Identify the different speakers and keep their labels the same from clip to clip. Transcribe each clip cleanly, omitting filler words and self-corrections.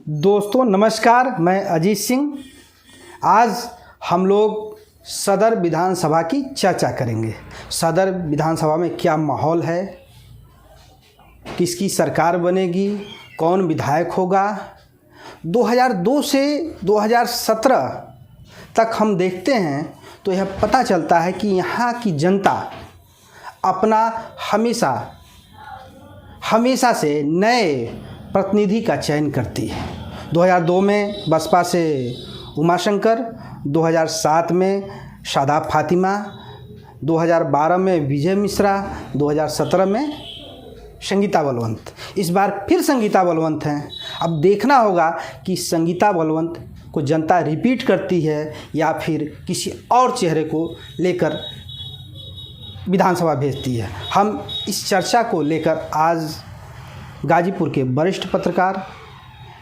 Speaker 1: दोस्तों नमस्कार, मैं अजीत सिंह। आज हम लोग सदर विधानसभा की चर्चा करेंगे। सदर विधानसभा में क्या माहौल है, किसकी सरकार बनेगी, कौन विधायक होगा। 2002 से 2017 तक हम देखते हैं तो यह पता चलता है कि यहाँ की जनता अपना हमेशा से नए प्रतिनिधि का चयन करती है। 2002 में बसपा से उमाशंकर, 2007 में शादाब फातिमा, 2012 में विजय मिश्रा, 2017 में संगीता बलवंत। इस बार फिर संगीता बलवंत हैं। अब देखना होगा कि संगीता बलवंत को जनता रिपीट करती है या फिर किसी और चेहरे को लेकर विधानसभा भेजती है। हम इस चर्चा को लेकर आज गाजीपुर के वरिष्ठ पत्रकार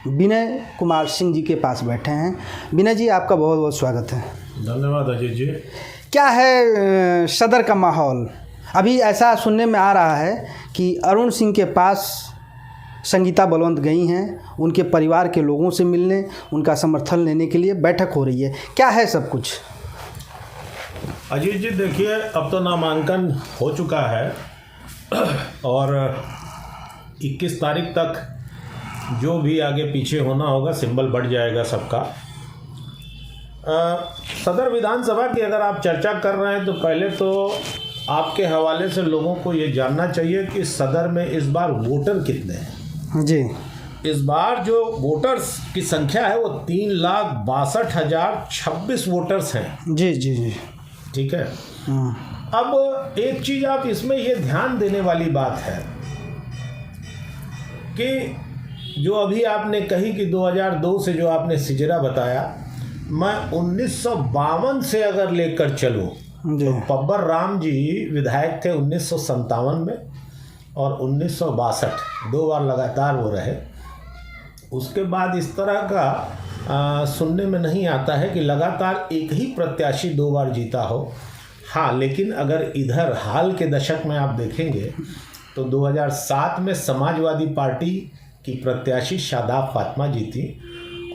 Speaker 1: विनय कुमार सिंह जी के पास बैठे हैं। विनय जी, आपका बहुत बहुत स्वागत है।
Speaker 2: धन्यवाद अजय जी।
Speaker 1: क्या है सदर का माहौल? अभी ऐसा सुनने में आ रहा है कि अरुण सिंह के पास संगीता बलवंत गई हैं, उनके परिवार के लोगों से मिलने, उनका समर्थन लेने के लिए बैठक हो रही है। क्या है सब कुछ?
Speaker 2: अजीत जी देखिए, अब तो नामांकन हो चुका है और 21 तारीख तक जो भी आगे पीछे होना होगा सिंबल बढ़ जाएगा सबका। सदर विधानसभा की अगर आप चर्चा कर रहे हैं तो पहले तो आपके हवाले से लोगों को ये जानना चाहिए कि सदर में इस बार वोटर कितने हैं
Speaker 1: जी।
Speaker 2: इस बार जो वोटर्स की संख्या है वो 3,62,026 वोटर्स हैं।
Speaker 1: जी जी जी,
Speaker 2: ठीक है। अब एक चीज़ आप इसमें ये ध्यान देने वाली बात है कि जो अभी आपने कही कि 2002 से जो आपने सिजरा बताया, मैं 1952 से अगर लेकर चलूँ तो पब्बर राम जी विधायक थे 1957 में और 1962, 2 बार लगातार वो रहे। उसके बाद इस तरह का सुनने में नहीं आता है कि लगातार एक ही प्रत्याशी 2 बार जीता हो। हाँ, लेकिन अगर इधर हाल के दशक में आप देखेंगे तो 2007 में समाजवादी पार्टी की प्रत्याशी शादाब फातिमा जीती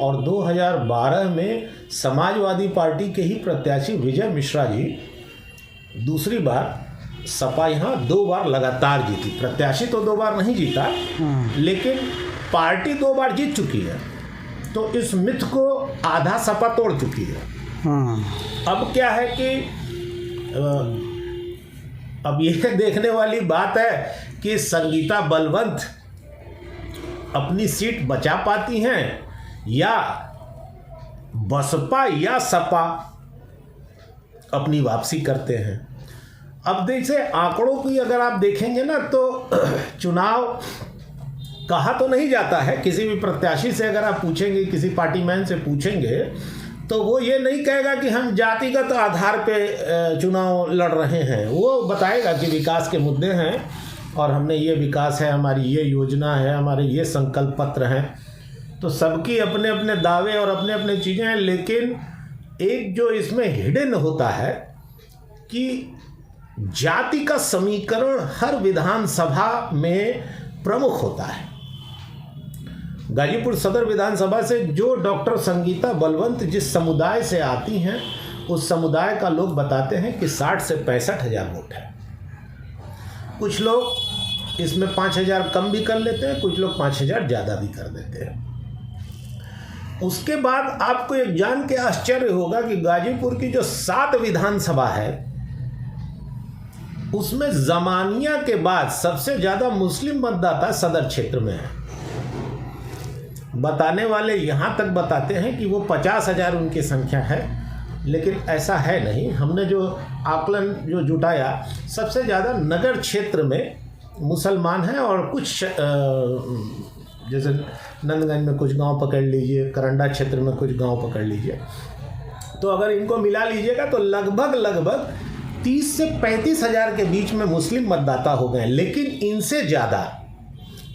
Speaker 2: और 2012 में समाजवादी पार्टी के ही प्रत्याशी विजय मिश्रा जी दूसरी बार सपा यहाँ 2 बार लगातार जीती। प्रत्याशी तो 2 बार नहीं जीता, लेकिन पार्टी 2 बार जीत चुकी है, तो इस मिथ को आधा सपा तोड़ चुकी है। अब क्या है कि अब ये देखने वाली बात है कि संगीता बलवंत अपनी सीट बचा पाती हैं या बसपा या सपा अपनी वापसी करते हैं। अब जैसे आंकड़ों की अगर आप देखेंगे ना तो चुनाव कहा तो नहीं जाता है। किसी भी प्रत्याशी से अगर आप पूछेंगे, किसी पार्टी मैन से पूछेंगे तो वो ये नहीं कहेगा कि हम जातिगत आधार पे चुनाव लड़ रहे हैं। वो बताएगा कि विकास के मुद्दे हैं और हमने ये विकास है, हमारी ये योजना है, हमारे ये संकल्प पत्र हैं। तो सबकी अपने अपने दावे और अपने अपने चीज़ें हैं, लेकिन एक जो इसमें हिडन होता है कि जाति का समीकरण हर विधानसभा में प्रमुख होता है। गाजीपुर सदर विधानसभा से जो डॉक्टर संगीता बलवंत जिस समुदाय से आती हैं, उस समुदाय का लोग बताते हैं कि 60 से 65 हज़ार वोट है। कुछ लोग इसमें 5,000 कम भी कर लेते हैं, कुछ लोग 5,000 ज़्यादा भी कर देते हैं। उसके बाद आपको एक जान के आश्चर्य होगा कि गाजीपुर की जो 7 विधानसभा है उसमें जमानिया के बाद सबसे ज़्यादा मुस्लिम मतदाता सदर क्षेत्र में है। बताने वाले यहाँ तक बताते हैं कि वो 50,000 उनकी संख्या है, लेकिन ऐसा है नहीं। हमने जो आकलन जो जुटाया, सबसे ज़्यादा नगर क्षेत्र में मुसलमान हैं और कुछ जैसे नंदगंज में कुछ गांव पकड़ लीजिए, करंडा क्षेत्र में कुछ गांव पकड़ लीजिए, तो अगर इनको मिला लीजिएगा तो लगभग 30 से 35 हज़ार के बीच में मुस्लिम मतदाता हो गए। लेकिन इनसे ज़्यादा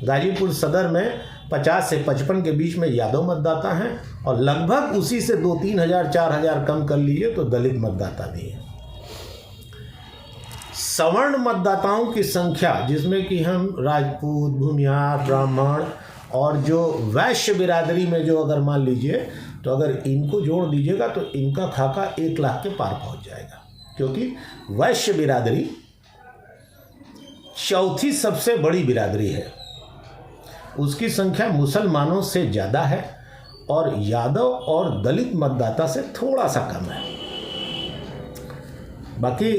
Speaker 2: गाजीपुर सदर में 50 से 55 के बीच में यादव मतदाता हैं और लगभग उसी से 2-3 हज़ार 4 हज़ार कम कर लीजिए तो दलित मतदाता भी हैं। सवर्ण मतदाताओं की संख्या, जिसमें कि हम राजपूत, भूमिहार, ब्राह्मण और जो वैश्य बिरादरी में जो अगर मान लीजिए तो अगर इनको जोड़ दीजिएगा तो इनका खाका 1 लाख के पार पहुंच जाएगा, क्योंकि वैश्य बिरादरी चौथी सबसे बड़ी बिरादरी है। उसकी संख्या मुसलमानों से ज़्यादा है और यादव और दलित मतदाता से थोड़ा सा कम है। बाकी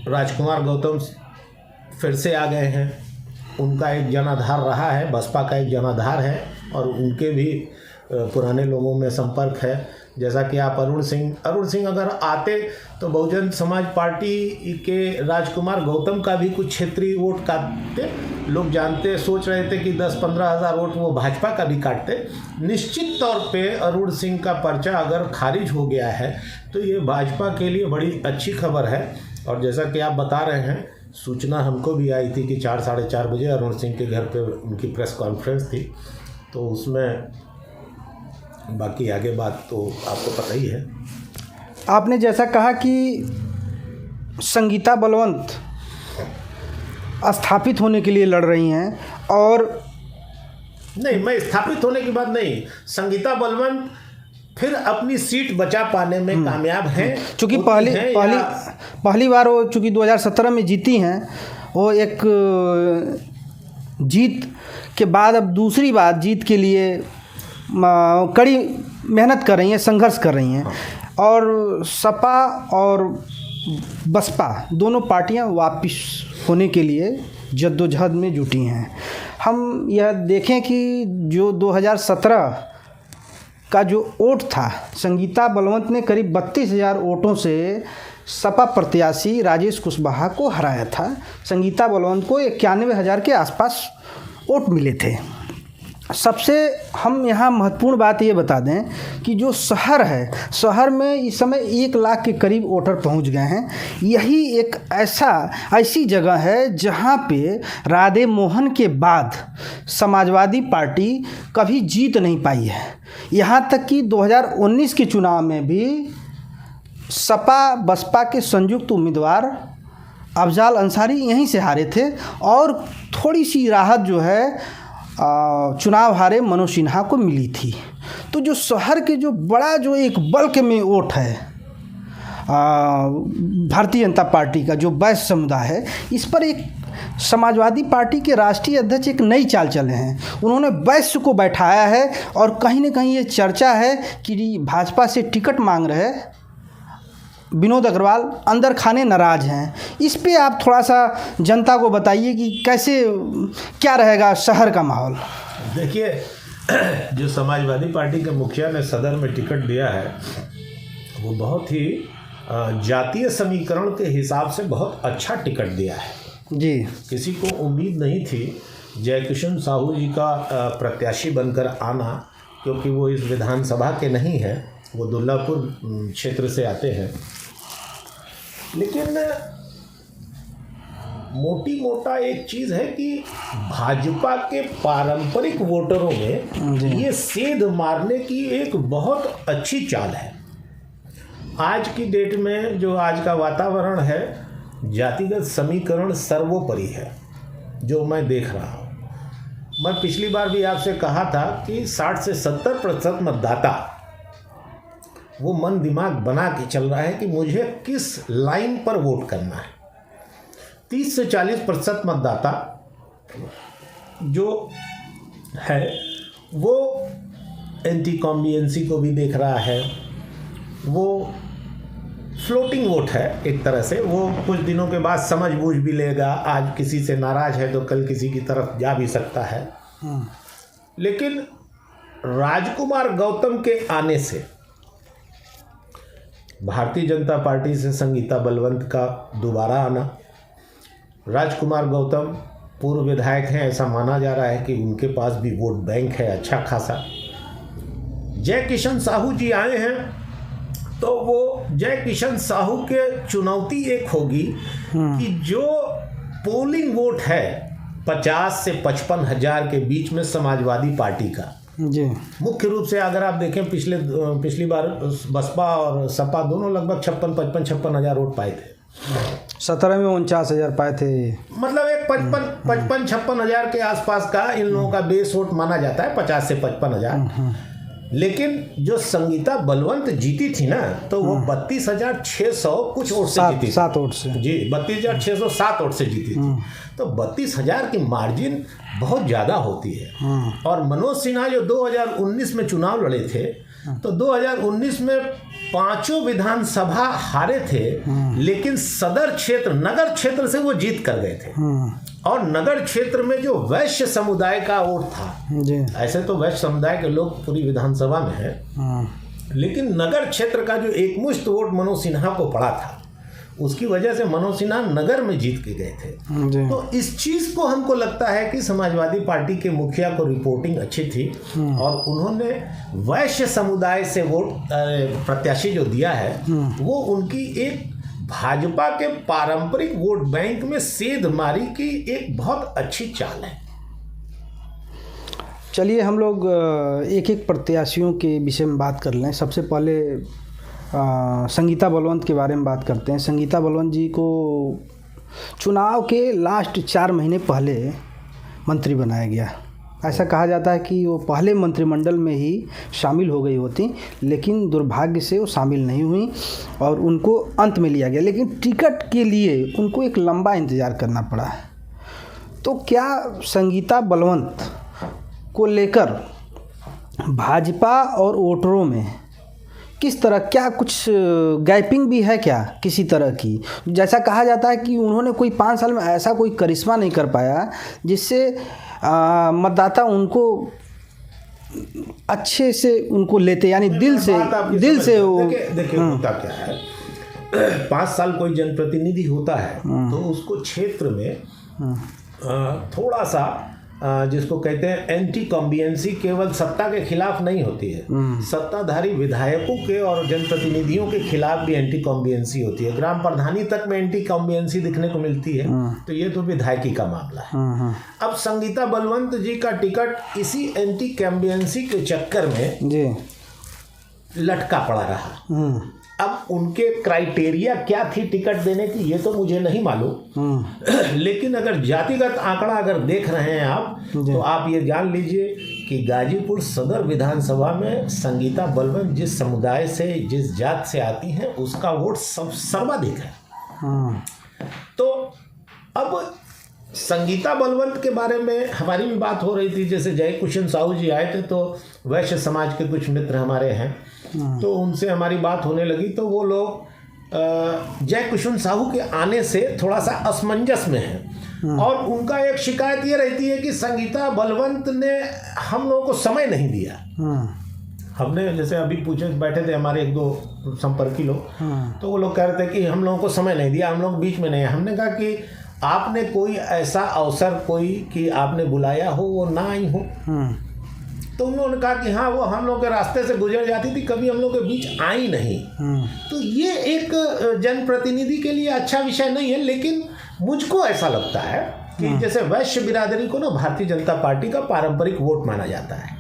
Speaker 2: राजकुमार गौतम फिर से आ गए हैं, उनका एक जनाधार रहा है, बसपा का एक जनाधार है और उनके भी पुराने लोगों में संपर्क है। जैसा कि आप अरुण सिंह अगर आते तो बहुजन समाज पार्टी के राजकुमार गौतम का भी कुछ क्षेत्रीय वोट काटते। लोग जानते सोच रहे थे कि 10-15 हज़ार वोट वो भाजपा का भी काटते। निश्चित तौर पे अरुण सिंह का पर्चा अगर खारिज हो गया है तो ये भाजपा के लिए बड़ी अच्छी खबर है। और जैसा कि आप बता रहे हैं, सूचना हमको भी आई थी कि 4-4:30 बजे अरुण सिंह के घर पे उनकी प्रेस कॉन्फ्रेंस थी, तो उसमें बाकी आगे बात तो आपको पता ही है।
Speaker 1: आपने जैसा कहा कि संगीता बलवंत स्थापित होने के लिए लड़ रही हैं, और
Speaker 2: नहीं, मैं स्थापित होने की बात नहीं, संगीता बलवंत फिर अपनी सीट बचा पाने में कामयाब हैं।
Speaker 1: चूँकि पहली बार वो चूँकि 2017 में जीती हैं, वो एक जीत के बाद अब दूसरी बार जीत के लिए कड़ी मेहनत कर रही हैं, संघर्ष कर रही हैं। और सपा और बसपा दोनों पार्टियां वापस होने के लिए जद्दोजहद में जुटी हैं। हम यह देखें कि जो 2017 का जो वोट था, संगीता बलवंत ने करीब 32,000 वोटों से सपा प्रत्याशी राजेश कुशवाहा को हराया था। संगीता बलवंत को 91,000 के आसपास वोट मिले थे। सबसे हम यहाँ महत्वपूर्ण बात ये बता दें कि जो शहर है, शहर में इस समय 1 लाख के करीब वोटर पहुँच गए हैं। यही एक ऐसी जगह है जहाँ पे राधे मोहन के बाद समाजवादी पार्टी कभी जीत नहीं पाई है। यहाँ तक कि 2019 के चुनाव में भी सपा बसपा के संयुक्त उम्मीदवार अफजाल अंसारी यहीं से हारे थे, और थोड़ी सी राहत जो है चुनाव हारे मनोज सिन्हा को मिली थी। तो जो शहर के जो बड़ा जो एक बल्क में वोट है भारतीय जनता पार्टी का, जो वैश्य समुदाय है, इस पर एक समाजवादी पार्टी के राष्ट्रीय अध्यक्ष एक नई चाल चले हैं। उन्होंने वैश्य को बैठाया है और कहीं न कहीं ये चर्चा है कि भाजपा से टिकट मांग रहे विनोद अग्रवाल अंदर खाने नाराज हैं। इस पे आप थोड़ा सा जनता को बताइए कि कैसे क्या रहेगा शहर का माहौल।
Speaker 2: देखिए, जो समाजवादी पार्टी के मुखिया ने सदर में टिकट दिया है वो बहुत ही जातीय समीकरण के हिसाब से बहुत अच्छा टिकट दिया है
Speaker 1: जी। किसी
Speaker 2: को उम्मीद नहीं थी जयकिशन साहू जी का प्रत्याशी बनकर आना, क्योंकि वो इस विधानसभा के नहीं है, वो दुल्लापुर क्षेत्र से आते हैं। लेकिन मोटा एक चीज़ है कि भाजपा के पारंपरिक वोटरों में ये सेध मारने की एक बहुत अच्छी चाल है। आज की डेट में जो आज का वातावरण है, जातिगत समीकरण सर्वोपरि है, जो मैं देख रहा हूँ। मैं पिछली बार भी आपसे कहा था कि 60 से 70% मतदाता वो मन दिमाग बना के चल रहा है कि मुझे किस लाइन पर वोट करना है। 30 से 40% मतदाता जो है वो एंटी कॉम्बियंसी को भी देख रहा है। वो फ्लोटिंग वोट है एक तरह से, वो कुछ दिनों के बाद समझ बूझ भी लेगा। आज किसी से नाराज है तो कल किसी की तरफ जा भी सकता है। लेकिन राजकुमार गौतम के आने से, भारतीय जनता पार्टी से संगीता बलवंत का दोबारा आना, राजकुमार गौतम पूर्व विधायक हैं, ऐसा माना जा रहा है कि उनके पास भी वोट बैंक है अच्छा खासा। जयकिशन साहू जी आए हैं तो वो जयकिशन साहू के चुनौती एक होगी कि जो पोलिंग वोट है 50 से 55 हज़ार के बीच में समाजवादी पार्टी का
Speaker 1: जी,
Speaker 2: मुख्य रूप से अगर आप देखें पिछली बार बसपा और सपा दोनों लगभग 56 हज़ार वोट पाए थे।
Speaker 1: 17 में 49,000 पाए थे।
Speaker 2: मतलब एक 55-56 हज़ार के आसपास का इन लोगों का बेस वोट माना जाता है, 50 से 55 हज़ार। लेकिन जो संगीता बलवंत जीती थी ना, तो वो 32,600 कुछ वोट से जीती थी।
Speaker 1: 7 वोट से
Speaker 2: जी, 32,607 वोट से जीती थी। तो 32,000 की मार्जिन बहुत ज़्यादा होती है। और मनोज सिन्हा जो 2019 में चुनाव लड़े थे, तो 2019 में 5 विधानसभा हारे थे, लेकिन सदर क्षेत्र, नगर क्षेत्र से वो जीत कर गए थे। और नगर क्षेत्र में जो वैश्य समुदाय का वोट था
Speaker 1: जी,
Speaker 2: ऐसे तो वैश्य समुदाय के लोग पूरी विधानसभा में हैं, लेकिन नगर क्षेत्र का जो एकमुश्त वोट मनोज सिन्हा को पड़ा था, उसकी वजह से मनोज सिन्हा नगर में जीत के गए थे।
Speaker 1: जी।
Speaker 2: तो इस चीज़ को हमको लगता है कि समाजवादी पार्टी के मुखिया को रिपोर्टिंग अच्छी थी और उन्होंने वैश्य समुदाय से वोट प्रत्याशी जो दिया है, वो उनकी एक भाजपा के पारंपरिक वोट बैंक में सेंधमारी की एक बहुत अच्छी चाल है।
Speaker 1: चलिए हम लोग एक एक प्रत्याशियों के विषय में बात कर लें। सबसे पहले संगीता बलवंत के बारे में बात करते हैं। संगीता बलवंत जी को चुनाव के लास्ट 4 महीने पहले मंत्री बनाया गया। ऐसा कहा जाता है कि वो पहले मंत्रिमंडल में ही शामिल हो गई होती, लेकिन दुर्भाग्य से वो शामिल नहीं हुई और उनको अंत में लिया गया। लेकिन टिकट के लिए उनको एक लंबा इंतज़ार करना पड़ा। तो क्या संगीता बलवंत को लेकर भाजपा और वोटरों में किस तरह, क्या कुछ गैपिंग भी है क्या किसी तरह की? जैसा कहा जाता है कि उन्होंने कोई 5 साल में ऐसा कोई करिश्मा नहीं कर पाया जिससे मतदाता उनको अच्छे से उनको लेते, यानी दिल से वो।
Speaker 2: देखिए होता क्या है, 5 साल कोई जनप्रतिनिधि होता है तो उसको क्षेत्र में थोड़ा सा जिसको कहते हैं एंटी कॉम्बियंसी केवल सत्ता के खिलाफ नहीं होती है, सत्ताधारी विधायकों के और जनप्रतिनिधियों के खिलाफ भी एंटी कॉम्बियंसी होती है। ग्राम प्रधानी तक में एंटी कॉम्बियंसी दिखने को मिलती है। तो ये तो विधायकी का मामला है। अब संगीता बलवंत जी का टिकट इसी एंटी कॉम्बियंसी के चक्कर में
Speaker 1: जी
Speaker 2: लटका पड़ा रहा। अब उनके क्राइटेरिया क्या थी टिकट देने की, ये तो मुझे नहीं मालूम, लेकिन अगर जातिगत आंकड़ा अगर देख रहे हैं आप, तो आप ये जान लीजिए कि गाजीपुर सदर विधानसभा में संगीता बलवंत जिस समुदाय से, जिस जात से आती हैं, उसका वोट सर्वाधिक है। तो अब संगीता बलवंत के बारे में हमारी भी बात हो रही थी। जैसे जय किशन साहू जी आए थे, तो वैश्य समाज के कुछ मित्र हमारे हैं, तो उनसे हमारी बात होने लगी। तो वो लोग जय किशन साहू के आने से थोड़ा सा असमंजस में हैं और उनका एक शिकायत ये रहती है कि संगीता बलवंत ने हम लोगों को समय नहीं दिया। हमने जैसे अभी पूछे बैठे थे हमारे 1-2 संपर्की लोग, तो वो लोग कह रहे थे कि हम लोगों को समय नहीं दिया, हम लोग बीच में नहीं। हमने कहा कि आपने कोई ऐसा अवसर कोई कि आपने बुलाया हो वो ना आई हो? तो उन्होंने कहा कि हाँ, वो हम लोग के रास्ते से गुजर जाती थी, कभी हम लोग के बीच आई नहीं। तो ये एक जनप्रतिनिधि के लिए अच्छा विषय नहीं है, लेकिन मुझको ऐसा लगता है कि जैसे वैश्य बिरादरी को ना भारतीय जनता पार्टी का पारंपरिक वोट माना जाता है,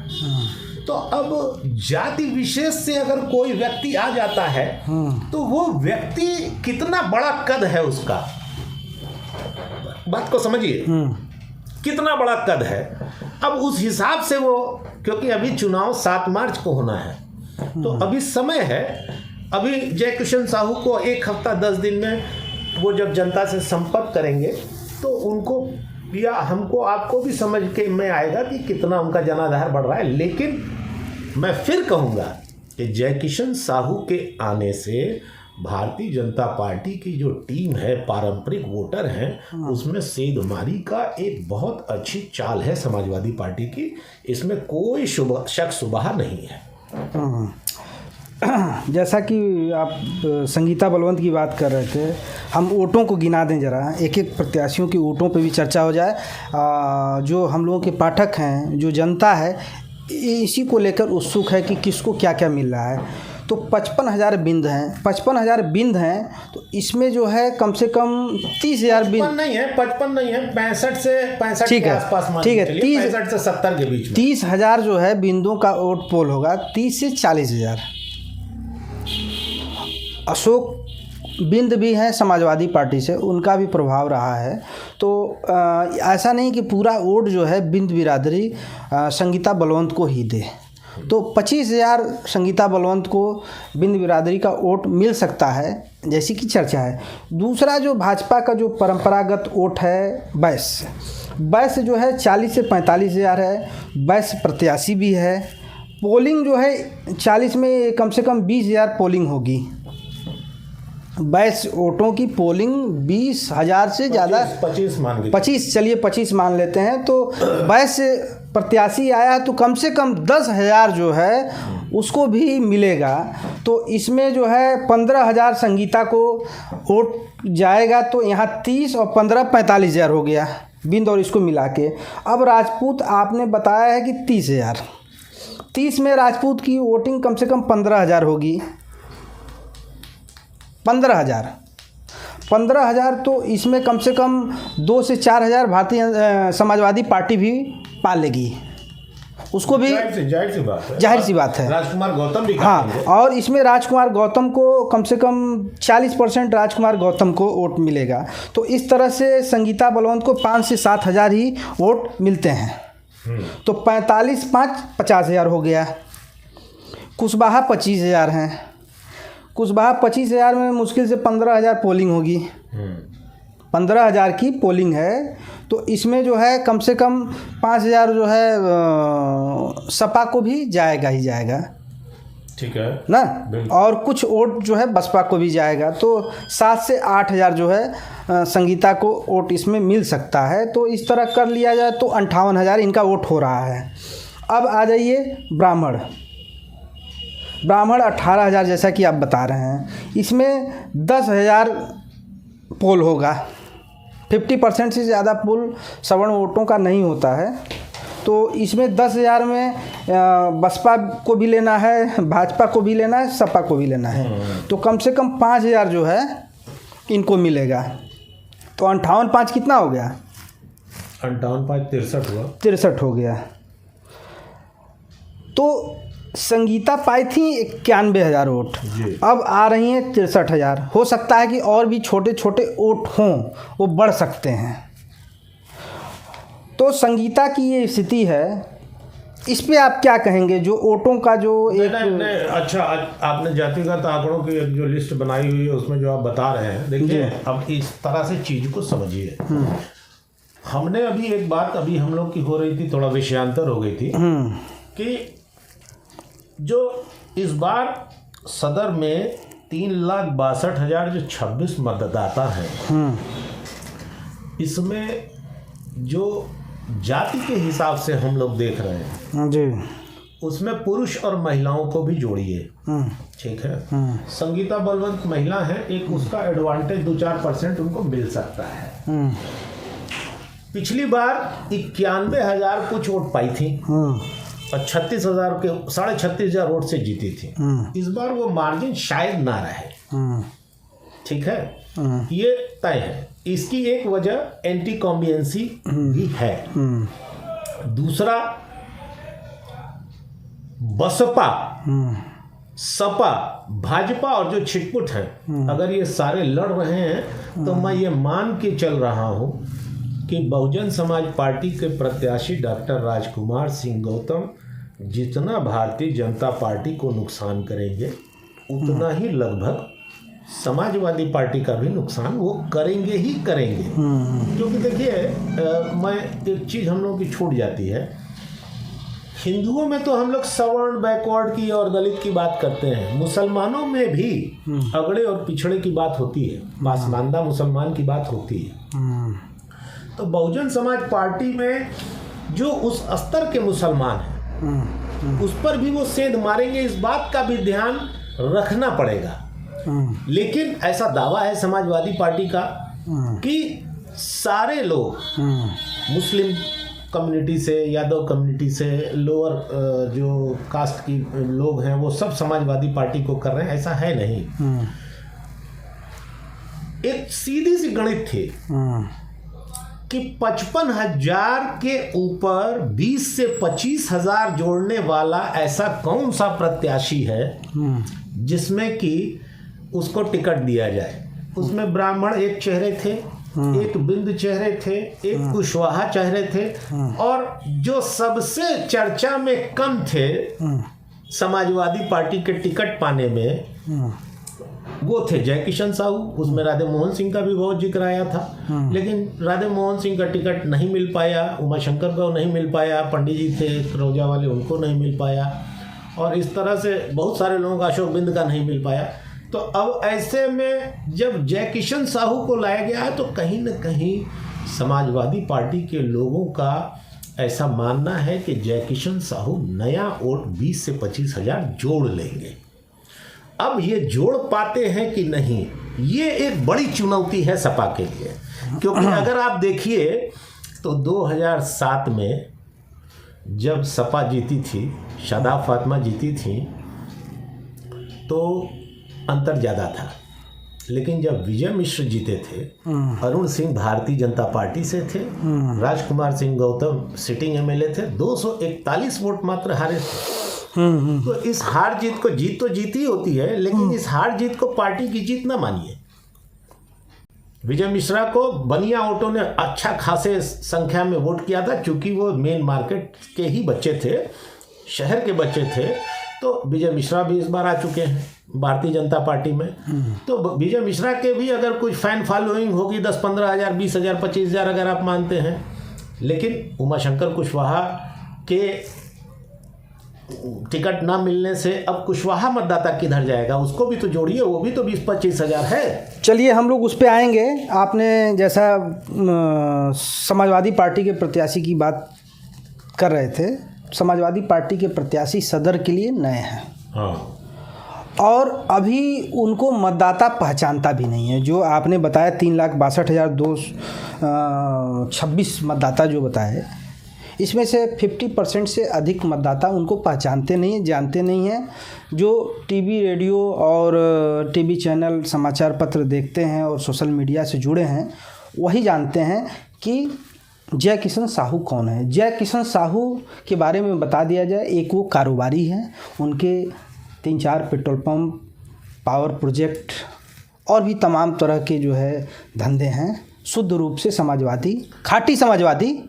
Speaker 2: तो अब जाति विशेष से अगर कोई व्यक्ति आ जाता है तो वो व्यक्ति कितना बड़ा कद है उसका, बात को समझिए, कितना बड़ा कद है। अब उस हिसाब से वो, क्योंकि अभी चुनाव 7 मार्च को होना है, तो अभी समय है। अभी जय किशन साहू को 1 हफ्ता 10 दिन में वो जब जनता से संपर्क करेंगे तो उनको या हमको आपको भी समझ के में आएगा कि कितना उनका जनाधार बढ़ रहा है। लेकिन मैं फिर कहूँगा कि जय किशन साहू के आने से भारतीय जनता पार्टी की जो टीम है, पारंपरिक वोटर हैं, उसमें सेंधमारी का एक बहुत अच्छी चाल है समाजवादी पार्टी की, इसमें कोई शक शुबहा नहीं है।
Speaker 1: जैसा कि आप संगीता बलवंत की बात कर रहे थे, हम वोटों को गिना दें ज़रा, एक एक प्रत्याशियों के वोटों पे भी चर्चा हो जाए। जो हम लोगों के पाठक हैं, जो जनता है, इसी को लेकर उत्सुक है कि किसको क्या क्या मिल रहा है। तो 55,000 बिंद हैं, 55,000 बिंद हैं, तो इसमें जो है कम से कम 30,000 बिंद
Speaker 2: 55 नहीं है, 55 नहीं है, 65 से 65 के आसपास मान
Speaker 1: ठीक है,
Speaker 2: के चलिए, 65 से 70 के बीच में
Speaker 1: 30,000 जो है बिंदुओं का वोट पोल होगा। 30 से 40,000 अशोक बिंद भी हैं समाजवादी पार्टी से, उनका भी प्रभाव रहा है। तो ऐसा नहीं कि पूरा वोट जो है बिंद बिरादरी संगीता बलवंत को ही दे। तो 25,000 संगीता बलवंत को बिंद बिरादरी का वोट मिल सकता है, जैसी कि चर्चा है। दूसरा जो भाजपा का जो परंपरागत वोट है बैस जो है 40 से 45,000 है। बैस प्रत्याशी भी है। पोलिंग जो है 40 में कम से कम 20,000 पोलिंग होगी। बैस वोटों की पोलिंग 20,000 से ज़्यादा,
Speaker 2: 25 मान
Speaker 1: 25, चलिए 25 मान लेते हैं। तो बैस प्रत्याशी आया है तो कम से कम 10,000 जो है उसको भी मिलेगा। तो इसमें जो है 15,000 संगीता को वोट जाएगा। तो यहाँ 30 और 15 45,000 हो गया बिंद और इसको मिला के। अब राजपूत आपने बताया है कि 30,000, 30 में राजपूत की वोटिंग कम से कम 15,000 होगी। 15,000 तो इसमें कम से कम 2 से 4,000 भारतीय समाजवादी पार्टी भी पा लेगी, उसको भी जाहिर सी बात है।
Speaker 2: राजकुमार गौतम भी
Speaker 1: हाँ, और इसमें राजकुमार गौतम को कम से कम 40% राजकुमार गौतम को वोट मिलेगा। तो इस तरह से संगीता बलवंत को 5 से 7,000 ही वोट मिलते हैं। तो 45 5 50,000 हो गया। कुशवाहा 25,000 हैं। कुशवाहा 25,000 में मुश्किल से 15,000 पोलिंग होगी। 15,000 की पोलिंग है। तो इसमें जो है कम से कम 5,000 जो है सपा को भी जाएगा ही जाएगा,
Speaker 2: ठीक है
Speaker 1: ना, और कुछ वोट जो है बसपा को भी जाएगा। तो 7 से 8,000 जो है संगीता को वोट इसमें मिल सकता है। तो इस तरह कर लिया जाए तो 58,000 इनका वोट हो रहा है। अब आ जाइए ब्राह्मण 18,000 जैसा कि आप बता रहे हैं। इसमें 10,000 पोल होगा। 50% से ज़्यादा पोल सवर्ण वोटों का नहीं होता है। तो इसमें 10,000 में बसपा को भी लेना है, भाजपा को भी लेना है, सपा को भी लेना है। तो कम से कम 5,000 जो है इनको मिलेगा। तो 58 कितना हो गया?
Speaker 2: 58 63 हुआ।
Speaker 1: 63 हो गया। तो संगीता पाई थी 91,000 वोट, अब आ रही हैं 63,000। हो सकता है कि और भी छोटे छोटे वोट हों, वो बढ़ सकते हैं। तो संगीता की ये स्थिति है। इस पे आप क्या कहेंगे? जो वोटों का जो एक
Speaker 2: नहीं, अच्छा, आपने जातिगत आंकड़ों की जो लिस्ट बनाई हुई है उसमें जो आप बता रहे हैं, देखिए अब इस तरह से चीज़ को समझिए। हमने अभी एक बात अभी हम लोग की हो रही थी, थोड़ा विषयांतर हो गई थी कि जो इस बार सदर में 3,62,000 जो 26 मतदाता हैं, इसमें जो जाति के हिसाब से हम लोग देख रहे हैं
Speaker 1: जी,
Speaker 2: उसमें पुरुष और महिलाओं को भी जोड़िए, ठीक है। संगीता बलवंत महिला है, एक उसका एडवांटेज 2-4% उनको मिल सकता है। पिछली बार 91,000 कुछ वोट पाई थी और 36,000 के 36,500 वोट से जीती थी। इस बार वो मार्जिन शायद ना रहे, ठीक है, ये तय है। इसकी एक वजह एंटी कॉम्बियंसी भी है। दूसरा, बसपा, सपा, भाजपा और जो छिटपुट हैं, अगर ये सारे लड़ रहे हैं तो मैं ये मान के चल रहा हूँ कि बहुजन समाज पार्टी के प्रत्याशी डॉक्टर राजकुमार सिंह गौतम जितना भारतीय जनता पार्टी को नुकसान करेंगे, उतना ही लगभग समाजवादी पार्टी का भी नुकसान वो करेंगे ही करेंगे। क्योंकि देखिए, मैं एक चीज़ हम लोगों की छूट जाती है। हिंदुओं में तो हम लोग सवर्ण, बैकवर्ड की और दलित की बात करते हैं। मुसलमानों में भी अगड़े और पिछड़े की बात होती है, पासमानदा मुसलमान की बात होती है। तो बहुजन समाज पार्टी में जो उस स्तर के मुसलमान हैं, उस पर भी वो सेंध मारेंगे, इस बात का भी ध्यान रखना पड़ेगा। लेकिन ऐसा दावा है समाजवादी पार्टी का कि सारे लोग मुस्लिम कम्युनिटी से, यादव कम्युनिटी से, लोअर जो कास्ट की लोग हैं, वो सब समाजवादी पार्टी को कर रहे हैं, ऐसा है नहीं। एक सीधी सी गणित थी कि 55,000 के ऊपर 20 से 25,000 जोड़ने वाला ऐसा कौन सा प्रत्याशी है जिसमें कि उसको टिकट दिया जाए। उसमें ब्राह्मण एक चेहरे थे, एक बिंद चेहरे थे, एक कुशवाहा चेहरे थे, और जो सबसे चर्चा में कम थे समाजवादी पार्टी के टिकट पाने में, वो थे जय किशन साहू। उसमें राधे मोहन सिंह का भी बहुत जिक्र आया था, लेकिन राधे मोहन सिंह का टिकट नहीं मिल पाया, उमाशंकर को नहीं मिल पाया, पंडित जी थे रोजा वाले उनको नहीं मिल पाया, और इस तरह से बहुत सारे लोगों का, अशोक बिंद का नहीं मिल पाया। तो अब ऐसे में जब जय किशन साहू को लाया गया है तो कहीं न कहीं समाजवादी पार्टी के लोगों का ऐसा मानना है कि जय किशन साहू नया वोट 20 से 25 हज़ार जोड़ लेंगे। अब ये जोड़ पाते हैं कि नहीं, ये एक बड़ी चुनौती है सपा के लिए, क्योंकि अगर आप देखिए तो 2007 में जब सपा जीती थी, शादाब फातिमा जीती थी, तो अंतर ज़्यादा था, लेकिन जब विजय मिश्र जीते थे, अरुण सिंह भारतीय जनता पार्टी से थे, राजकुमार सिंह गौतम सिटिंग एमएलए थे, 241 वोट मात्र हारे थे। तो इस हार जीत को, जीत तो जीती होती है, लेकिन इस हार जीत को पार्टी की जीत ना मानिए। विजय मिश्रा को बनिया वोटों ने अच्छा खासे संख्या में वोट किया था, क्योंकि वो मेन मार्केट के ही बच्चे थे, शहर के बच्चे थे। तो विजय मिश्रा भी इस बार आ चुके हैं भारतीय जनता पार्टी में। तो विजय मिश्रा के भी अगर कुछ फैन फॉलोइंग होगी 10-15 हज़ार, 20 हज़ार, 25 हज़ार अगर आप मानते हैं, लेकिन उमाशंकर कुशवाहा के टिकट ना मिलने से अब कुशवाहा मतदाता किधर जाएगा, उसको भी तो जोड़िए, वो भी तो 20-25 हज़ार है।
Speaker 1: चलिए हम लोग उस पर आएंगे। आपने जैसा समाजवादी पार्टी के प्रत्याशी की बात कर रहे थे, समाजवादी पार्टी के प्रत्याशी सदर के लिए नए हैं।
Speaker 2: हाँ।
Speaker 1: और अभी उनको मतदाता पहचानता भी नहीं है। जो आपने बताया 3,62,226 मतदाता जो बताए, इसमें से 50% से अधिक मतदाता उनको पहचानते नहीं हैं, जानते नहीं हैं। जो टीवी, रेडियो और टीवी चैनल, समाचार पत्र देखते हैं और सोशल मीडिया से जुड़े हैं, वही जानते हैं कि जय किशन साहू कौन है। जय किशन साहू के बारे में बता दिया जाए, एक वो कारोबारी हैं, उनके 3-4 पेट्रोल पंप, पावर प्रोजेक्ट और भी तमाम तरह के जो है धंधे हैं। शुद्ध रूप से समाजवादी, खाटी समाजवादी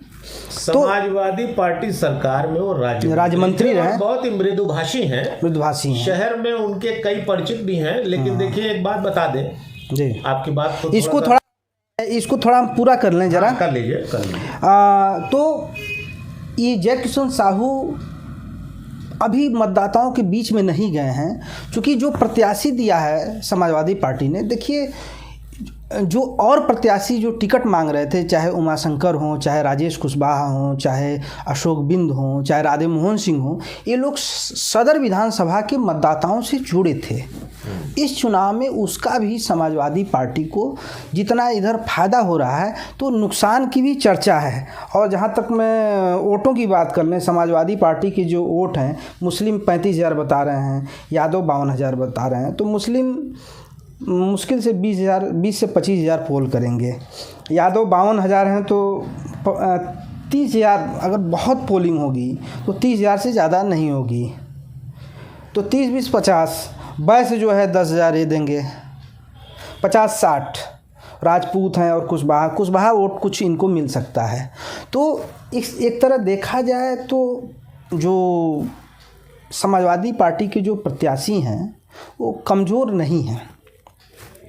Speaker 2: पार्टी सरकार में वो राज्य मंत्री रहे, बहुत ही मृदुभाषी हैं। शहर में उनके कई परिचित भी हैं। लेकिन देखिए एक बात बता दें जी, आपकी बात को इसको थोड़ा हम पूरा कर लें जरा। कर लीजिए।
Speaker 1: तो ये जय किशन साहू अभी मतदाताओं के बीच में नहीं गए हैं, क्योंकि जो प्रत्याशी दिया है समाजवादी पार्टी ने, देखिए जो और प्रत्याशी जो टिकट मांग रहे थे, चाहे उमाशंकर हों, चाहे राजेश कुशवाहा हों, चाहे अशोक बिंद हों, चाहे राधे मोहन सिंह हों, ये लोग सदर विधानसभा के मतदाताओं से जुड़े थे। इस चुनाव में उसका भी समाजवादी पार्टी को जितना इधर फायदा हो रहा है, तो नुकसान की भी चर्चा है। और जहाँ तक मैं वोटों की बात कर लें, समाजवादी पार्टी के जो वोट हैं, मुस्लिम 35,000 बता रहे हैं, यादव 52,000 बता रहे हैं। तो मुस्लिम मुश्किल से 20 से 25,000 पोल करेंगे। यादव 52,000 हैं, तो 30,000 अगर बहुत पोलिंग होगी तो 30,000 से ज़्यादा नहीं होगी। तो 30-20-50 वैसे जो है 10,000 ये देंगे, 50-60 राजपूत हैं और कुशवाहा वोट कुछ इनको मिल सकता है। तो एक तरह देखा जाए तो जो समाजवादी पार्टी के जो प्रत्याशी हैं वो कमज़ोर नहीं हैं।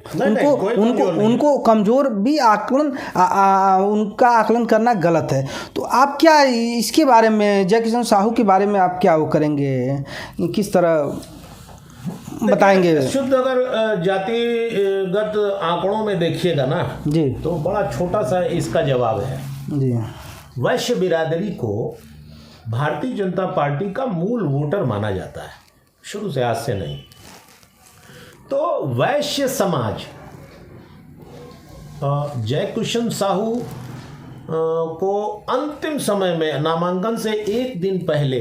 Speaker 1: उनको कमज़ोर भी उनका आकलन करना गलत है। तो आप क्या इसके बारे में, जय किशन साहू के बारे में आप क्या वो करेंगे, किस तरह बताएंगे?
Speaker 2: शुद्ध अगर जातिगत आंकड़ों में देखिएगा ना जी, तो बड़ा छोटा सा इसका जवाब है जी। वैश्य बिरादरी को भारतीय जनता पार्टी का मूल वोटर माना जाता है, शुरू से, आज से नहीं। तो वैश्य समाज जय किशन साहू को अंतिम समय में नामांकन से एक दिन पहले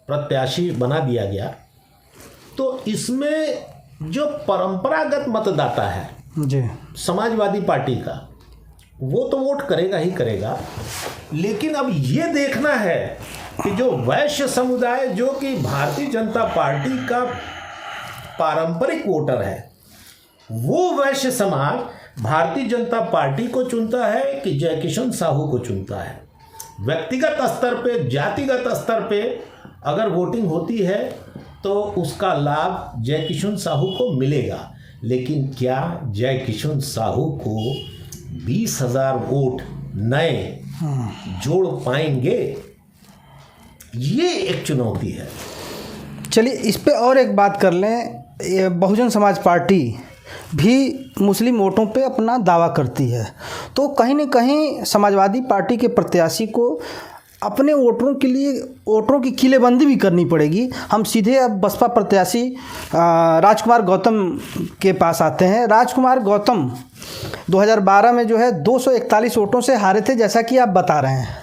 Speaker 2: प्रत्याशी बना दिया गया। तो इसमें जो परंपरागत मतदाता है जी समाजवादी पार्टी का, वो तो वोट करेगा ही करेगा। लेकिन अब ये देखना है कि जो वैश्य समुदाय, जो कि भारतीय जनता पार्टी का पारंपरिक वोटर है, वो वैश्य समाज भारतीय जनता पार्टी को चुनता है कि जयकिशन साहू को चुनता है। व्यक्तिगत स्तर पे, जातिगत स्तर पे अगर वोटिंग होती है तो उसका लाभ जयकिशन साहू को मिलेगा, लेकिन क्या जयकिशन साहू को 20,000 वोट नए जोड़ पाएंगे? ये एक चुनौती है।
Speaker 1: चलिए इस पे और एक बात कर लें। ये बहुजन समाज पार्टी भी मुस्लिम वोटों पे अपना दावा करती है, तो कहीं न कहीं समाजवादी पार्टी के प्रत्याशी को अपने वोटरों के लिए वोटरों की किलेबंदी भी करनी पड़ेगी। हम सीधे अब बसपा प्रत्याशी राजकुमार गौतम के पास आते हैं। राजकुमार गौतम 2012 में जो है 241 वोटों से हारे थे, जैसा कि आप बता रहे हैं।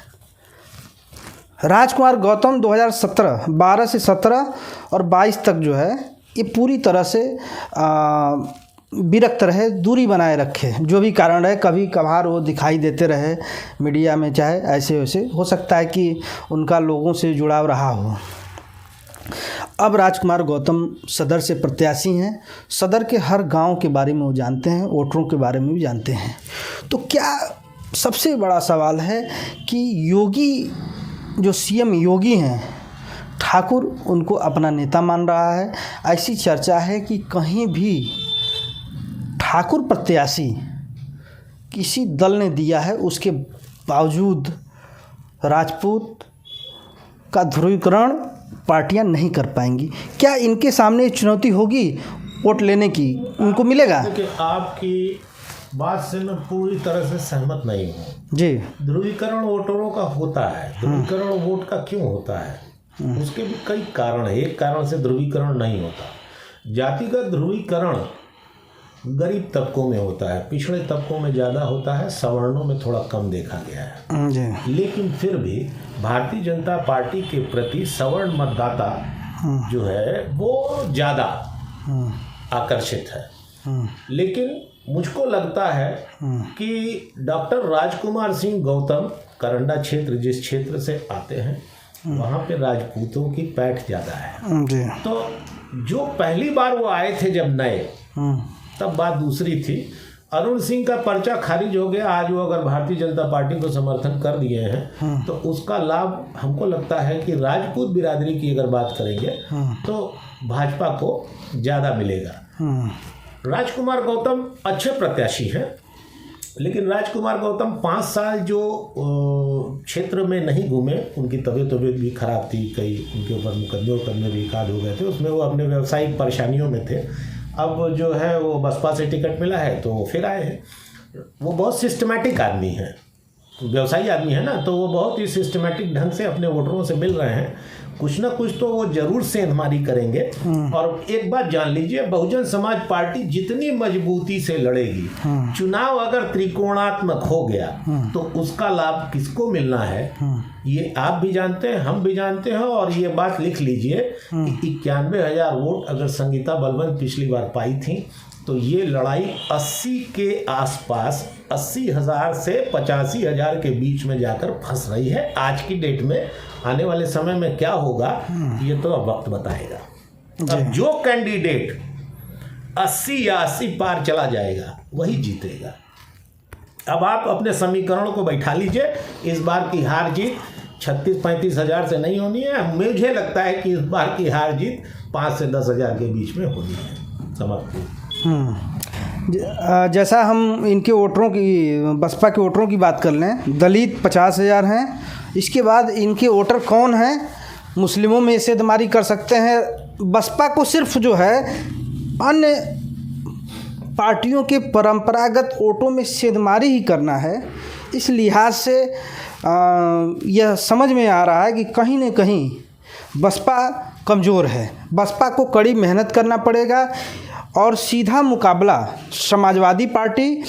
Speaker 1: राजकुमार गौतम 2017, 12 से 17 और 22 तक जो है ये पूरी तरह से विरक्त रहे, दूरी बनाए रखे, जो भी कारण है। कभी कभार वो दिखाई देते रहे मीडिया में, चाहे ऐसे वैसे, हो सकता है कि उनका लोगों से जुड़ाव रहा हो। अब राजकुमार गौतम सदर से प्रत्याशी हैं। सदर के हर गांव के बारे में वो जानते हैं, वोटरों के बारे में भी जानते हैं। तो क्या सबसे बड़ा सवाल है कि योगी, जो सीएम योगी हैं, ठाकुर उनको अपना नेता मान रहा है। ऐसी चर्चा है कि कहीं भी ठाकुर प्रत्याशी किसी दल ने दिया है, उसके बावजूद राजपूत का ध्रुवीकरण पार्टियां नहीं कर पाएंगी। क्या इनके सामने चुनौती होगी वोट लेने की? उनको मिलेगा?
Speaker 2: देखिए, आपकी बात से मैं पूरी तरह से सहमत नहीं हूँ
Speaker 1: जी।
Speaker 2: ध्रुवीकरण वोटरों का होता है। ध्रुवीकरण वोट का क्यों होता है? उसके भी कई कारण है। एक कारण से ध्रुवीकरण नहीं होता। जातिगत ध्रुवीकरण गरीब तबकों में होता है, पिछड़े तबकों में ज़्यादा होता है, सवर्णों में थोड़ा कम देखा गया है
Speaker 1: जी।
Speaker 2: लेकिन फिर भी भारतीय जनता पार्टी के प्रति सवर्ण मतदाता जो है वो ज़्यादा आकर्षित है। लेकिन मुझको लगता है कि डॉक्टर राजकुमार सिंह गौतम करंडा क्षेत्र, जिस क्षेत्र से आते हैं, वहाँ पे राजपूतों की पैठ ज़्यादा है
Speaker 1: जी।
Speaker 2: तो जो पहली बार वो आए थे जब नए, तब बात दूसरी थी। अरुण सिंह का पर्चा खारिज हो गया। आज वो अगर भारतीय जनता पार्टी को समर्थन कर दिए हैं तो उसका लाभ हमको लगता है कि राजपूत बिरादरी की अगर बात करेंगे तो भाजपा को ज़्यादा मिलेगा। राजकुमार गौतम अच्छे प्रत्याशी हैं, लेकिन राजकुमार गौतम 5 साल जो क्षेत्र में नहीं घूमे, उनकी तबीयत भी खराब थी, कई उनके ऊपर मुकदमे भी एकाद हो गए थे, उसमें वो अपने व्यावसायिक परेशानियों में थे। अब जो है वो बसपा से टिकट मिला है तो वो फिर आए हैं। वो बहुत सिस्टमैटिक आदमी है, व्यवसायी आदमी है ना, तो वो बहुत ही सिस्टमैटिक ढंग से अपने वोटरों से मिल रहे हैं। कुछ ना कुछ तो वो जरूर सेंधमारी करेंगे। और एक बात जान लीजिए, बहुजन समाज पार्टी जितनी मजबूती से लड़ेगी, चुनाव अगर त्रिकोणात्मक हो गया तो उसका लाभ किसको मिलना है ये आप भी जानते हैं, हम भी जानते हैं। और ये बात लिख लीजिए कि 91,000 वोट अगर संगीता बलवंत पिछली बार पाई थी तो ये लड़ाई 80 के आसपास, 80,000 से 85,000 के बीच में जाकर फंस रही है आज की डेट में। आने वाले समय में क्या होगा ये तो अब वक्त बताएगा। अब जो कैंडिडेट 80 या 80 पार चला जाएगा वही जीतेगा। अब आप अपने समीकरण को बैठा लीजिए। इस बार की हार जीत 36-35 हज़ार से नहीं होनी है। मुझे लगता है कि इस बार की हार जीत 5 से 10 हज़ार के बीच में होनी है। समझ
Speaker 1: जैसा हम इनके वोटरों की, बसपा के वोटरों की बात कर लें, दलित 50,000 हैं। इसके बाद इनके वोटर कौन हैं? मुस्लिमों में सेंधमारी कर सकते हैं। बसपा को सिर्फ जो है अन्य पार्टियों के परंपरागत वोटों में सेंधमारी ही करना है। इस लिहाज से यह समझ में आ रहा है कि कहीं न कहीं बसपा कमज़ोर है। बसपा को कड़ी मेहनत करना पड़ेगा और सीधा मुकाबला समाजवादी पार्टी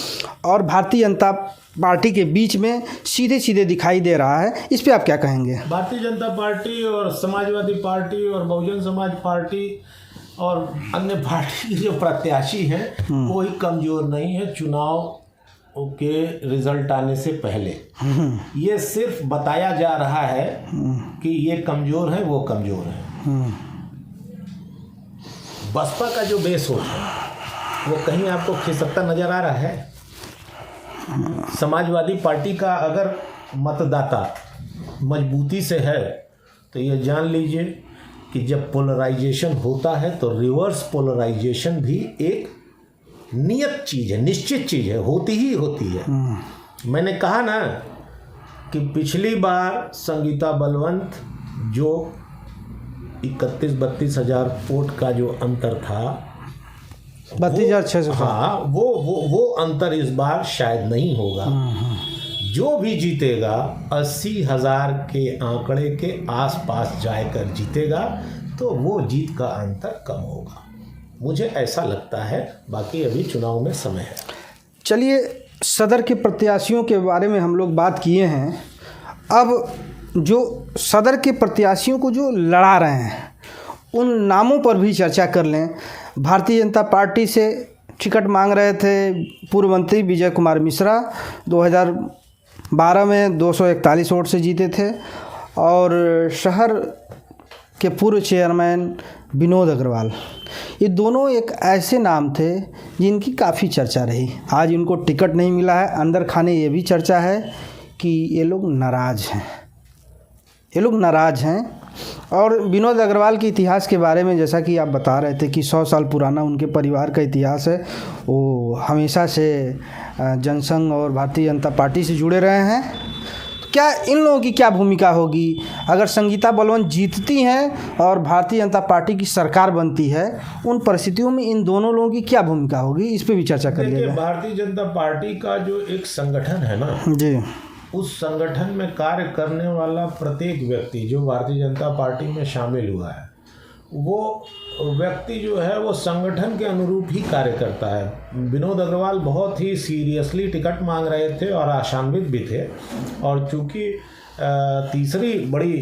Speaker 1: और भारतीय जनता पार्टी के बीच में सीधे सीधे दिखाई दे रहा है। इस पे आप क्या कहेंगे?
Speaker 2: भारतीय जनता पार्टी और समाजवादी पार्टी और बहुजन समाज पार्टी और अन्य पार्टी के जो प्रत्याशी हैं कोई कमज़ोर नहीं है। चुनाव के रिजल्ट आने से पहले ये सिर्फ बताया जा रहा है कि ये कमज़ोर है, वो कमज़ोर है। बसपा का जो बेस होता है वो कहीं आपको खिसकता नजर आ रहा है? समाजवादी पार्टी का अगर मतदाता मजबूती से है तो ये जान लीजिए कि जब पोलराइजेशन होता है तो रिवर्स पोलराइजेशन भी एक नियत चीज़ है, निश्चित चीज़ है, होती ही होती है। मैंने कहा ना कि पिछली बार संगीता बलवंत जो 31-32 हज़ार वोट का जो अंतर था,
Speaker 1: 32,600।
Speaker 2: हाँ, वो अंतर इस बार शायद नहीं होगा। जो भी जीतेगा 80,000 के आंकड़े के आसपास जाकर जीतेगा, तो वो जीत का अंतर कम होगा, मुझे ऐसा लगता है। बाकी अभी चुनाव में समय है।
Speaker 1: चलिए, सदर के प्रत्याशियों के बारे में हम लोग बात किए हैं। अब जो सदर के प्रत्याशियों को जो लड़ा रहे हैं उन नामों पर भी चर्चा कर लें। भारतीय जनता पार्टी से टिकट मांग रहे थे पूर्व मंत्री विजय कुमार मिश्रा, 2012 में 241 वोट से जीते थे, और शहर के पूर्व चेयरमैन विनोद अग्रवाल। ये दोनों एक ऐसे नाम थे जिनकी काफ़ी चर्चा रही। आज इनको टिकट नहीं मिला है। अंदर खाने ये भी चर्चा है कि ये लोग नाराज़ हैं। और विनोद अग्रवाल के इतिहास के बारे में जैसा कि आप बता रहे थे कि 100 साल पुराना उनके परिवार का इतिहास है। वो हमेशा से जनसंघ और भारतीय जनता पार्टी से जुड़े रहे हैं। तो क्या इन लोगों की क्या भूमिका होगी अगर संगीता बलवंत जीतती हैं और भारतीय जनता पार्टी की सरकार बनती है? उन परिस्थितियों में इन दोनों लोगों की क्या भूमिका होगी, इस पर भी चर्चा कर लिया जाए।
Speaker 2: भारतीय जनता पार्टी का जो एक संगठन है ना
Speaker 1: जी,
Speaker 2: उस संगठन में कार्य करने वाला प्रत्येक व्यक्ति जो भारतीय जनता पार्टी में शामिल हुआ है, वो व्यक्ति जो है वो संगठन के अनुरूप ही कार्य करता है। विनोद अग्रवाल बहुत ही सीरियसली टिकट मांग रहे थे और आशान्वित भी थे, और चूंकि तीसरी बड़ी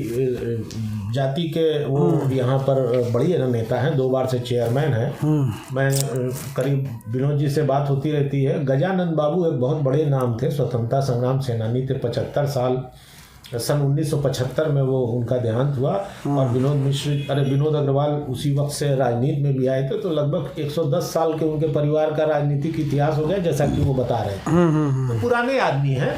Speaker 2: जाति के वो यहाँ पर बड़ी नेता हैं, 2 बार से चेयरमैन हैं। मैं करीब विनोद जी से बात होती रहती है। गजानंद बाबू एक बहुत बड़े नाम थे, स्वतंत्रता संग्राम सेनानी थे, 75 साल, सन 1975 में वो उनका देहांत हुआ। और विनोद अग्रवाल उसी वक्त से राजनीति में भी आए थे, तो लगभग 110 साल के उनके परिवार का राजनीतिक इतिहास हो गया, जैसा कि वो बता रहे थे। तो पुराने आदमी हैं,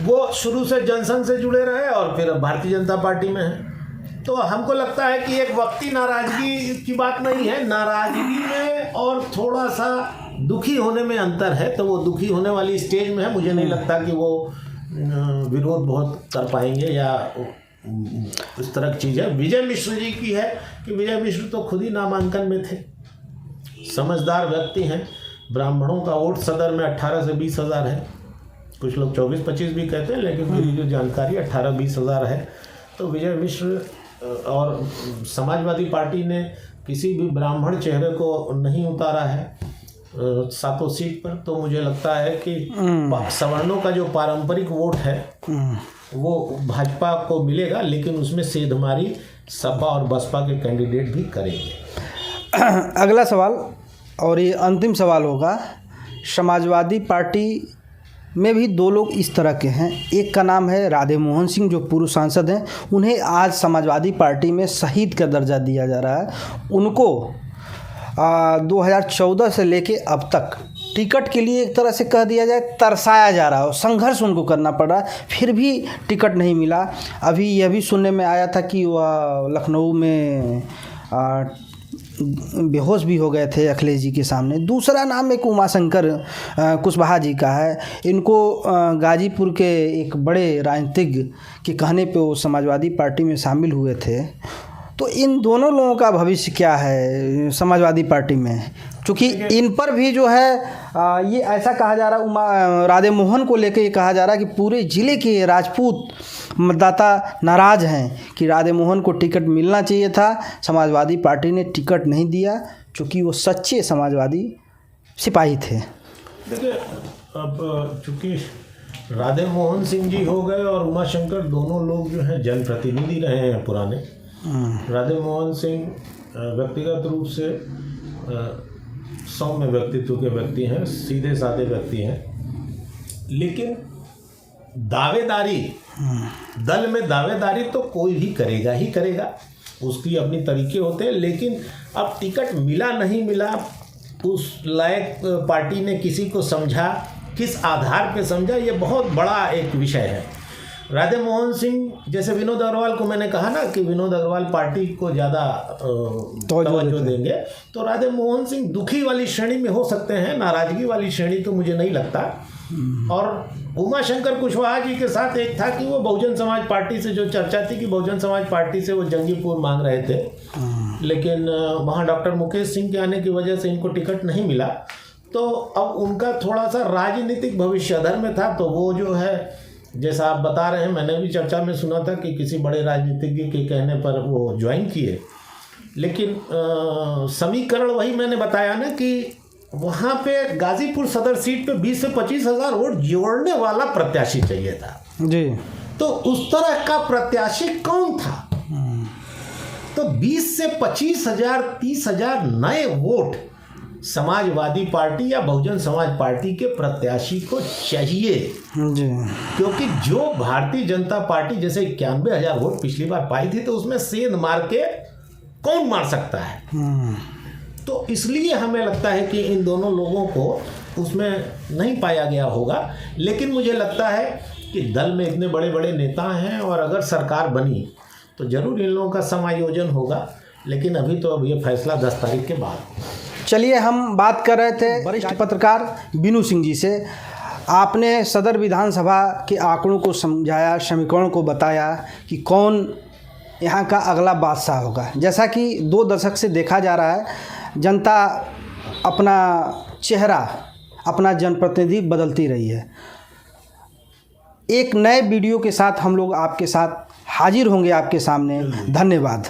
Speaker 2: वो शुरू से जनसंघ से जुड़े रहे और फिर भारतीय जनता पार्टी में हैं। तो हमको लगता है कि एक वक्ती नाराजगी की बात नहीं है, नाराजगी में और थोड़ा सा दुखी होने में अंतर है। तो वो दुखी होने वाली स्टेज में है। मुझे नहीं लगता कि वो विरोध बहुत कर पाएंगे या इस तरह की चीज़ है। विजय मिश्र जी की है कि विजय मिश्र तो खुद ही नामांकन में थे, समझदार व्यक्ति हैं। ब्राह्मणों का वोट सदर में 18 से 20 हज़ार है, कुछ लोग 24-25 भी कहते हैं, लेकिन मेरी जो जानकारी 18-20 हज़ार है। तो विजय मिश्र और समाजवादी पार्टी ने किसी भी ब्राह्मण चेहरे को नहीं उतारा है 7 सीट पर। तो मुझे लगता है कि सवर्णों का जो पारंपरिक वोट है वो भाजपा को मिलेगा, लेकिन उसमें सेंधमारी सपा और बसपा के कैंडिडेट भी करेंगे।
Speaker 1: अगला सवाल और ये अंतिम सवाल होगा। समाजवादी पार्टी में भी 2 लोग इस तरह के हैं। एक का नाम है राधे मोहन सिंह, जो पूर्व सांसद हैं। उन्हें आज समाजवादी पार्टी में शहीद का दर्जा दिया जा रहा है। उनको 2014 से लेके अब तक टिकट के लिए एक तरह से कह दिया जाए तरसाया जा रहा है, संघर्ष उनको करना पड़ रहा है, फिर भी टिकट नहीं मिला। अभी यह भी सुनने में आया था कि वह लखनऊ में बेहोश भी हो गए थे अखिलेश जी के सामने। दूसरा नाम एक उमाशंकर कुशवाहा जी का है। इनको गाजीपुर के एक बड़े राजनीतिज्ञ के कहने पे वो समाजवादी पार्टी में शामिल हुए थे। तो इन दोनों लोगों का भविष्य क्या है समाजवादी पार्टी में? क्योंकि इन पर भी जो है ये ऐसा कहा जा रहा है, राधे मोहन को लेकर ये कहा जा रहा है कि पूरे ज़िले के राजपूत मतदाता नाराज़ हैं कि राधे मोहन को टिकट मिलना चाहिए था, समाजवादी पार्टी ने टिकट नहीं दिया, क्योंकि वो सच्चे समाजवादी सिपाही थे।
Speaker 2: देखिए, अब चूँकि राधे मोहन सिंह जी हो गए और उमाशंकर, दोनों लोग जो हैं जनप्रतिनिधि रहे हैं पुराने। राधे मोहन सिंह व्यक्तिगत रूप से सौम्य व्यक्तित्व के व्यक्ति हैं, सीधे साधे व्यक्ति हैं, लेकिन दावेदारी, दल में दावेदारी तो कोई भी करेगा ही करेगा, उसकी अपनी तरीके होते हैं। लेकिन अब टिकट मिला नहीं मिला, उस लायक पार्टी ने किसी को समझा, किस आधार पे समझा, ये बहुत बड़ा एक विषय है। राधे मोहन सिंह जैसे विनोद अग्रवाल को मैंने कहा ना कि विनोद अग्रवाल पार्टी को ज़्यादा तवज्जो देंगे, तो राधे मोहन सिंह दुखी वाली श्रेणी में हो सकते हैं, नाराज़गी वाली श्रेणी तो मुझे नहीं लगता। और उमाशंकर कुशवाहा जी के साथ एक था कि वो बहुजन समाज पार्टी से जो चर्चा थी कि बहुजन समाज पार्टी से वो जंगीपुर मांग रहे थे, लेकिन वहाँ डॉक्टर मुकेश सिंह के आने की वजह से इनको टिकट नहीं मिला, तो अब उनका थोड़ा सा राजनीतिक भविष्य अधर में था। तो वो जो है जैसा आप बता रहे हैं, मैंने भी चर्चा में सुना था कि किसी बड़े राजनीतिज्ञ के कहने पर वो ज्वाइन किए, लेकिन समीकरण वही मैंने बताया ना कि वहाँ पे गाजीपुर सदर सीट पे 20 से 25 हज़ार वोट जोड़ने वाला प्रत्याशी चाहिए था
Speaker 1: जी।
Speaker 2: तो उस तरह का प्रत्याशी कौन था? तो 20 से 25 हज़ार 30 हज़ार नए वोट समाजवादी पार्टी या बहुजन समाज पार्टी के प्रत्याशी को चाहिए
Speaker 1: जी,
Speaker 2: क्योंकि जो भारतीय जनता पार्टी जैसे 91,000 वोट पिछली बार पाई थी, तो उसमें सेंध मार के कौन मार सकता है? तो इसलिए हमें लगता है कि इन दोनों लोगों को उसमें नहीं पाया गया होगा। लेकिन मुझे लगता है कि दल में इतने बड़े बड़े नेता हैं और अगर सरकार बनी तो जरूर इन लोगों का समायोजन होगा, लेकिन अभी तो अब ये फैसला 10 तारीख के बाद।
Speaker 1: चलिए, हम बात कर रहे थे वरिष्ठ पत्रकार बीनू सिंह जी से। आपने सदर विधानसभा के आंकड़ों को समझाया, समीकरणों को बताया कि कौन यहाँ का अगला बादशाह होगा। जैसा कि 2 दशक से देखा जा रहा है, जनता अपना चेहरा, अपना जनप्रतिनिधि बदलती रही है। एक नए वीडियो के साथ हम लोग आपके साथ हाजिर होंगे आपके सामने। धन्यवाद।